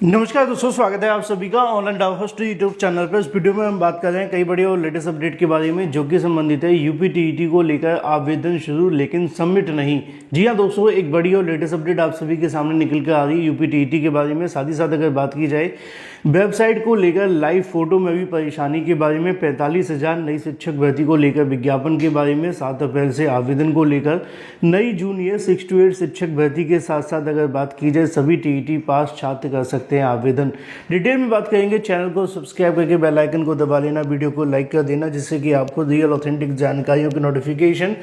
नमस्कार दोस्तों, स्वागत है आप सभी का ऑनलाइन डाउट यूट्यूब चैनल पर। इस वीडियो में हम बात कर रहे हैं कई बड़ी और लेटेस्ट अपडेट के बारे में जो कि संबंधित है यूपीटीईटी को लेकर आवेदन शुरू लेकिन सबमिट नहीं। जी हाँ दोस्तों, एक बड़ी और लेटेस्ट अपडेट आप सभी के सामने निकल कर आ रही है यूपीटीईटी के बारे में। साथ ही साथ अगर बात की जाए वेबसाइट को लेकर लाइव फोटो में भी परेशानी के बारे में, 45,000 नई शिक्षक भर्ती को लेकर विज्ञापन के बारे में, 7 अप्रैल से आवेदन को लेकर, नई जूनियर 6 to 8 शिक्षक भर्ती के साथ साथ अगर बात की जाए सभी टीईटी पास छात्र कर सकते हैं आवेदन। डिटेल में बात करेंगे। चैनल को सब्सक्राइब करके बेल आइकन को दबा लेना, वीडियो को लाइक कर देना जिससे कि आपको रियल ऑथेंटिक जानकारियों के नोटिफिकेशन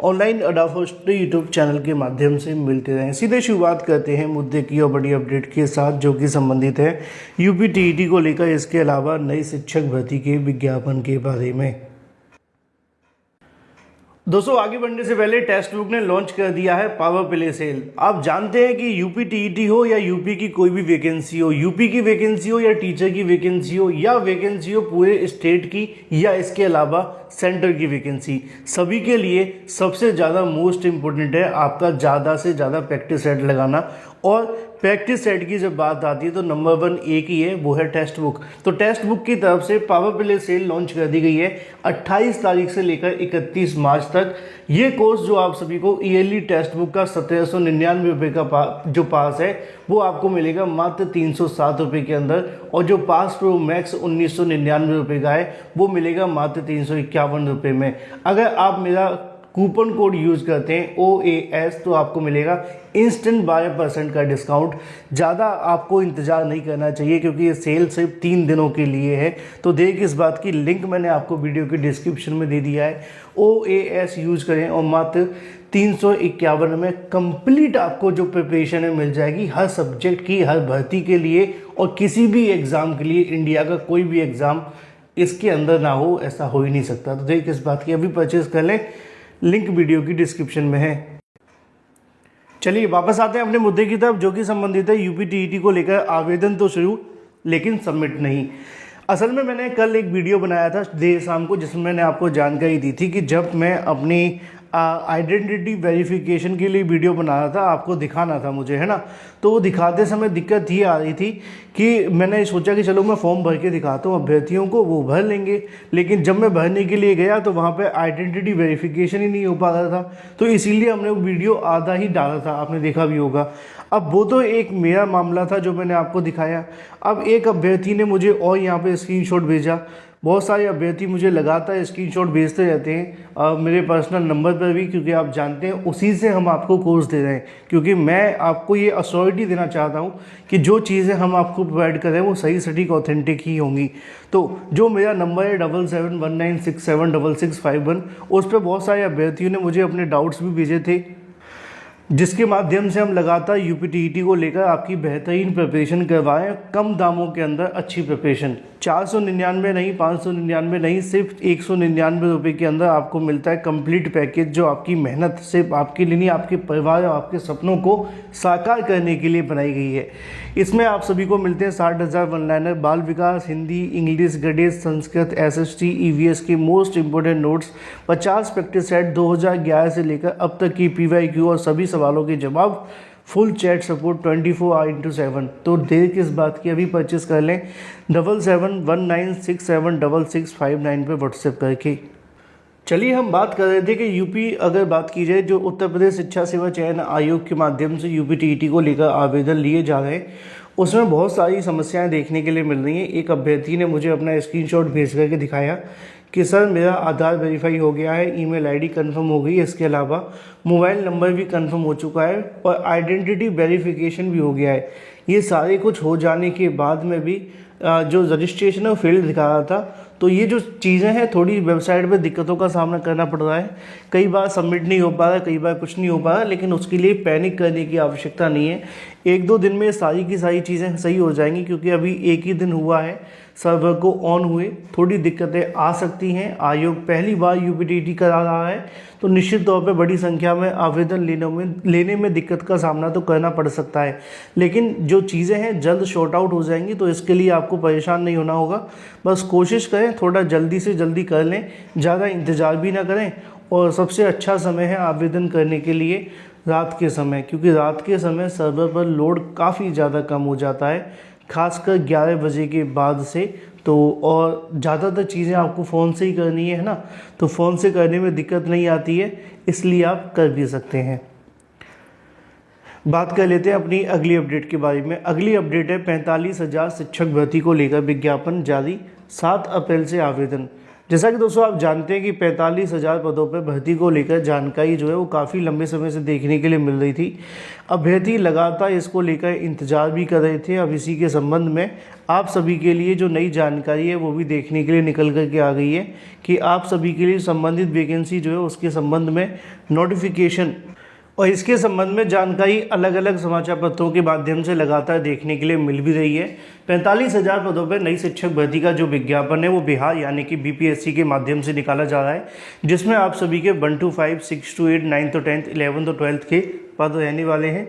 ऑनलाइन अडाफोस्ट यूट्यूब चैनल के माध्यम से मिलते रहें। सीधे शुरुआत करते हैं मुद्दे की और बड़ी अपडेट के साथ जो कि संबंधित है यूपीटीईटी को लेकर, इसके अलावा नई शिक्षक भर्ती के विज्ञापन के बारे में। दोस्तों, आगे बढ़ने से पहले टेक्स्ट बुक ने लॉन्च कर दिया है पावर प्ले सेल। आप जानते हैं कि यूपीटीईटी हो या यूपी की कोई भी वैकेंसी हो, यूपी की वैकेंसी हो या टीचर की वैकेंसी हो या वैकेंसी हो पूरे स्टेट की या इसके अलावा सेंटर की वैकेंसी, सभी के लिए सबसे ज़्यादा मोस्ट इम्पोर्टेंट है आपका ज़्यादा से ज़्यादा प्रैक्टिस सेट लगाना। और प्रैक्टिस सेट की जब बात आती है तो नंबर 1 एक ही है, वो है टेक्स्ट बुक। तो टेक्स्ट बुक की तरफ से पावर प्ले सेल लॉन्च कर दी गई है 28 तारीख से लेकर 31 मार्च तक। ये कोर्स जो आप सभी को ईयरली टेक्स्ट बुक का 1799 रुपये का जो पास है वो आपको मिलेगा मात्र 307 रुपये के अंदर, और जो पास प्रो मैक्स 1999 रुपये का है वो मिलेगा मात्र 351 रुपये में। अगर आप मेरा कूपन कोड यूज़ करते हैं OAS तो आपको मिलेगा इंस्टेंट 12% का डिस्काउंट। ज़्यादा आपको इंतज़ार नहीं करना चाहिए क्योंकि ये सेल सिर्फ 3 दिनों के लिए है। तो देख इस बात की लिंक मैंने आपको वीडियो के डिस्क्रिप्शन में दे दिया है। OAS यूज़ करें और मात्र 351 में कंप्लीट आपको जो प्रिपरेशन है मिल जाएगी हर सब्जेक्ट की, हर भर्ती के लिए और किसी भी एग्ज़ाम के लिए। इंडिया का कोई भी एग्ज़ाम इसके अंदर ना हो, ऐसा हो ही नहीं सकता। तो देख इस बात की अभी परचेज़ कर लें, लिंक वीडियो की डिस्क्रिप्शन में है। चलिए वापस आते हैं अपने मुद्दे की तरफ जो कि संबंधित है यूपीटीईटी को लेकर आवेदन तो शुरू लेकिन सबमिट नहीं। असल में मैंने कल एक वीडियो बनाया था देर शाम को जिसमें मैंने आपको जानकारी दी थी कि जब मैं अपनी आइडेंटिटी वेरिफिकेशन के लिए वीडियो बना रहा था, आपको दिखाना था मुझे, है ना। तो वो दिखाते समय दिक्कत ये आ रही थी कि मैंने सोचा कि चलो मैं फॉर्म भर के दिखाता हूँ अभ्यर्थियों को, वो भर लेंगे। लेकिन जब मैं भरने के लिए गया तो वहाँ पे आइडेंटिटी वेरिफिकेशन ही नहीं हो पा रहा था, तो इसीलिए हमने वो वीडियो आधा ही डाला था, आपने देखा भी होगा। अब वो तो एक मेरा मामला था जो मैंने आपको दिखाया। अब एक अभ्यर्थी ने मुझे और यहाँ पे स्क्रीनशॉट भेजा। बहुत सारे अभ्यर्थी मुझे लगातार स्क्रीनशॉट भेजते रहते हैं मेरे पर्सनल नंबर पर भी, क्योंकि आप जानते हैं उसी से हम आपको कोर्स दे रहे हैं। क्योंकि मैं आपको ये अश्योरिटी देना चाहता हूँ कि जो चीज़ें हम आपको प्रोवाइड कर रहे हैं वो सही सटीक ऑथेंटिक ही होंगी। तो जो मेरा नंबर है 7719676651, उस पर बहुत सारे अभ्यर्थियों ने मुझे अपने डाउट्स भी भेजे थे, जिसके माध्यम से हम लगातार यूपीटीईटी को लेकर आपकी बेहतरीन प्रिपरेशन करवाएं कम दामों के अंदर अच्छी प्रिपरेशन। 499 नहीं, 599 नहीं, सिर्फ 199 रुपये के अंदर आपको मिलता है कंप्लीट पैकेज जो आपकी मेहनत सिर्फ आपके लिए नहीं, आपके परिवार और आपके सपनों को साकार करने के लिए बनाई गई है। इसमें आप सभी को मिलते हैं 60,000 वन लाइनर, बाल विकास, हिंदी, इंग्लिश, गणित, संस्कृत, SST, EVS के most important notes, 50 practice set, 2011 से लेकर अब तक की PYQ और सभी सवालों के जवाब, फुल चैट सपोर्ट 24/7। तो देर किस बात की, अभी परचेस कर लें 7719676659 पे व्हाट्सएप करके। चलिए हम बात कर रहे थे कि यूपी, अगर बात की जाए जो उत्तर प्रदेश शिक्षा सेवा चयन आयोग के माध्यम से यूपीटीईटी को लेकर आवेदन लिए जा रहे हैं, उसमें बहुत सारी समस्याएं देखने के लिए मिल रही हैं। एक अभ्यर्थी ने मुझे अपना स्क्रीनशॉट भेज करके दिखाया कि सर मेरा आधार वेरीफाई हो गया है, ईमेल आईडी कंफर्म हो गई है, इसके अलावा मोबाइल नंबर भी कंफर्म हो चुका है और आइडेंटिटी वेरिफिकेशन भी हो गया है। ये सारे कुछ हो जाने के बाद में भी जो रजिस्ट्रेशन है वो फेल्ड दिखा रहा था। तो ये जो चीज़ें हैं थोड़ी वेबसाइट पे दिक्कतों का सामना करना पड़ रहा है। कई बार सबमिट नहीं हो पा रहा, कई बार कुछ नहीं हो पा रहा, लेकिन उसके लिए पैनिक करने की आवश्यकता नहीं है। 1-2 दिन में सारी की सारी चीज़ें सही हो जाएंगी, क्योंकि अभी एक ही दिन हुआ है सर्वर को ऑन हुए। थोड़ी दिक्कतें आ सकती हैं, आयोग पहली बार यूपीटीईटी करा रहा है तो निश्चित तौर पे बड़ी संख्या में आवेदन लेने में दिक्कत का सामना तो करना पड़ सकता है, लेकिन जो चीज़ें हैं जल्द शॉर्ट आउट हो जाएंगी। तो इसके लिए आपको परेशान नहीं होना होगा, बस कोशिश करें थोड़ा जल्दी से जल्दी कर लें, ज़्यादा इंतज़ार भी ना करें। और सबसे अच्छा समय है आवेदन करने के लिए रात के समय, क्योंकि रात के समय सर्वर पर लोड काफ़ी ज़्यादा कम हो जाता है। खासकर 11 बजे के बाद से। तो और ज़्यादातर चीज़ें आपको फ़ोन से ही करनी है ना, तो फ़ोन से करने में दिक्कत नहीं आती है, इसलिए आप कर भी सकते हैं। बात कर लेते हैं अपनी अगली अपडेट के बारे में। अगली अपडेट है 45,000 शिक्षक भर्ती को लेकर विज्ञापन जारी, 7 अप्रैल से आवेदन। जैसा कि दोस्तों आप जानते हैं कि 45,000 पदों पर भर्ती को लेकर जानकारी जो है वो काफ़ी लंबे समय से देखने के लिए मिल रही थी। अभ्यर्थी लगातार इसको लेकर इंतजार भी कर रहे थे। अब इसी के संबंध में आप सभी के लिए जो नई जानकारी है वो भी देखने के लिए निकल कर के आ गई है कि आप सभी के लिए संबंधित वैकेंसी जो है उसके संबंध में नोटिफिकेशन और इसके संबंध में जानकारी अलग अलग समाचार पत्रों के माध्यम से लगातार देखने के लिए मिल भी रही है। 45,000 पदों पर नई शिक्षक भर्ती का जो विज्ञापन है वो बिहार यानी कि बीपीएससी के माध्यम से निकाला जा रहा है, जिसमें आप सभी के 1 to 5, 6 to 8, 9 to 10, 11 to 12 के पद रहने वाले हैं।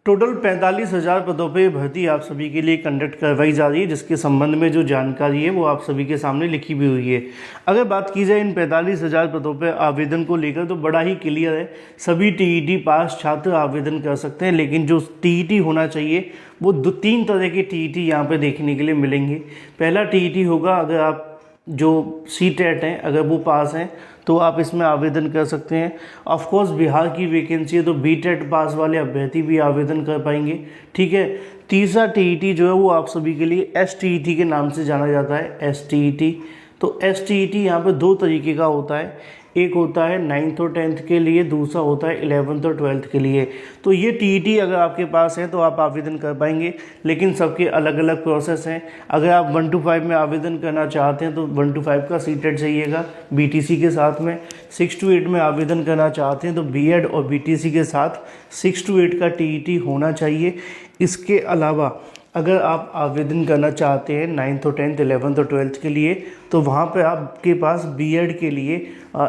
टोटल 45,000 पदों पे भर्ती आप सभी के लिए कंडक्ट करवाई जा रही है, जिसके संबंध में जो जानकारी है वो आप सभी के सामने लिखी भी हुई है। अगर बात की जाए इन 45,000 पदों पे आवेदन को लेकर तो बड़ा ही क्लियर है, सभी टीईटी पास छात्र आवेदन कर सकते हैं, लेकिन जो टीईटी होना चाहिए वो 3 तरह के टीईटी यहाँ पे देखने के लिए मिलेंगे। पहला टीईटी होगा, अगर आप जो सीटेट हैं अगर वो पास हैं तो आप इसमें आवेदन कर सकते हैं। ऑफ कोर्स बिहार की वैकेंसी है तो बीटेट पास वाले अभ्यर्थी भी आवेदन कर पाएंगे, ठीक है। तीसरा टीईटी जो है वो आप सभी के लिए एसटीईटी के नाम से जाना जाता है, एसटीईटी। तो एसटीईटी यहाँ पे 2 तरीके का होता है, एक होता है 9th और 10th के लिए, दूसरा होता है 11th और 12th के लिए। तो ये टीईटी अगर आपके पास है तो आप आवेदन कर पाएंगे, लेकिन सबके अलग अलग प्रोसेस हैं। अगर आप 1 to 5 में आवेदन करना चाहते हैं तो 1 to 5 का सीटेट चाहिएगा बीटीसी के साथ में। 6 to 8 में आवेदन करना चाहते हैं तो बीएड और बीटीसी के साथ 6 to 8 का टीईटी होना चाहिए। इसके अलावा अगर आप आवेदन करना चाहते हैं 9th और 10th, 11th और 12th के लिए तो वहाँ पे आपके पास बीएड के लिए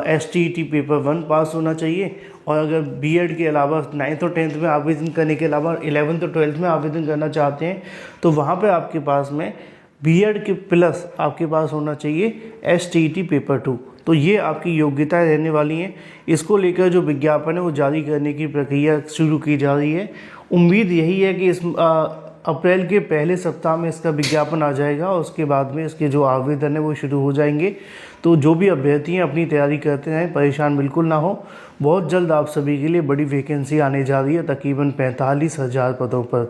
एसटीईटी पेपर 1 पास होना चाहिए। और अगर बीएड के अलावा 9th और 10th में आवेदन करने के अलावा 11th और 12th में आवेदन करना चाहते हैं तो वहाँ पे आपके पास में बीएड के प्लस आपके पास होना चाहिए एसटीईटी पेपर 2। तो ये आपकी योग्यताएं रहने वाली हैं। इसको लेकर जो विज्ञापन है वो जारी करने की प्रक्रिया शुरू की जा रही है। उम्मीद यही है कि इस अप्रैल के पहले सप्ताह में इसका विज्ञापन आ जाएगा और उसके बाद में इसके जो आवेदन है वो शुरू हो जाएंगे। तो जो भी अभ्यर्थी हैं अपनी तैयारी करते हैं, परेशान बिल्कुल ना हो। बहुत जल्द आप सभी के लिए बड़ी वैकेंसी आने जा रही है, तकरीबन 45,000 पदों पर।